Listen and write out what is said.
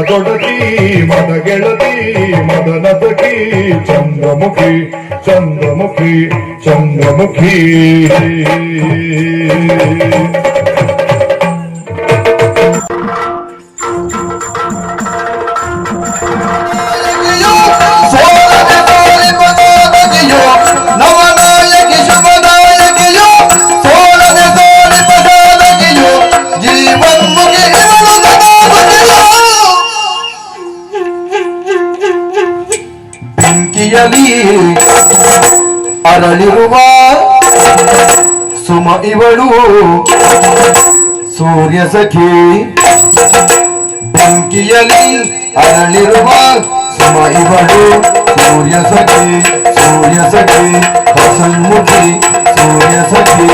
ಮದದೊಡತಿ ಮದ ಗೆಳತಿ ಮದನ ಸಖಿ ಚಂದ್ರಮುಖಿ ಚಂದ್ರಮುಖಿ ಚಂದ್ರಮುಖಿ ಅರಳಿರುವ ಸುಮ ಇವಳು ಸೂರ್ಯ ಸಖಿ ಬೆಂಕಿಯಲ್ಲಿ ಅರಳಿರುವ ಸುಮ ಇವಳು ಸೂರ್ಯ ಸಖಿ ಹಸನ್ಮುಖಿ ಸೂರ್ಯ ಸಖಿ